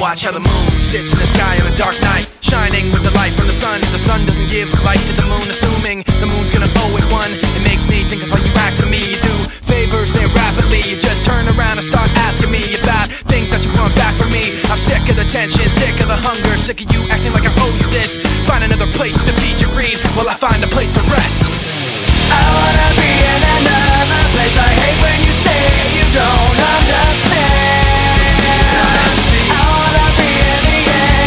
watch how the moon sits in the sky on a dark night, shining with the light from the sun. The sun doesn't give light to the moon, assuming the moon's gonna owe it one. It makes me think of how you act to me. You do favors there rapidly, you just turn around and start asking me about things that you want back from me. I'm sick of the tension, sick of the hunger, sick of you acting like I owe you this. Find another place to feed your greed while I find a place to rest. I wanna be in another place. I hate when you say you don't understand. I wanna be in the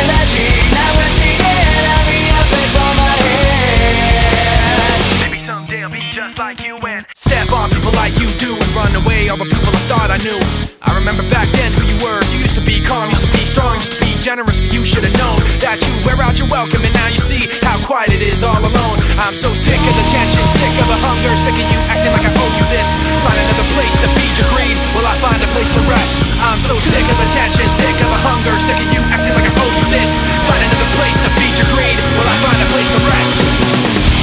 energy, not with the enemy, a place on my head. Maybe someday I'll be just like you and step on people like you do and run away all the people I thought I knew. I remember back then who you were. You used to be calm, used to be strong, used to be generous, but you should have known that you wear out your welcome, and now you see how quiet it is all alone. I'm so sick of the tension, sick of the hunger, sick of you acting like I owe you this. Find another place to feed your greed while I find a place to rest. I'm so sick of the tension, sick of the hunger, sick of you acting like I owe you this. Find another place to feed your greed while I find a place to rest.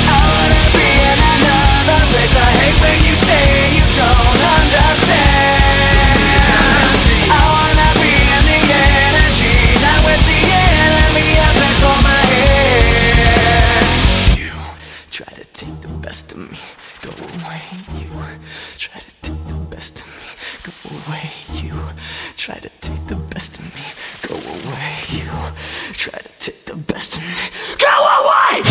I wanna be in another place. I hate when you say you don't understand. I wanna be in the energy, not with the enemy, a place on my head. You try to take the best of me, go away. You try to take the best of me, go away. You try to take the best of me, go away. You try to take the best of me, go away.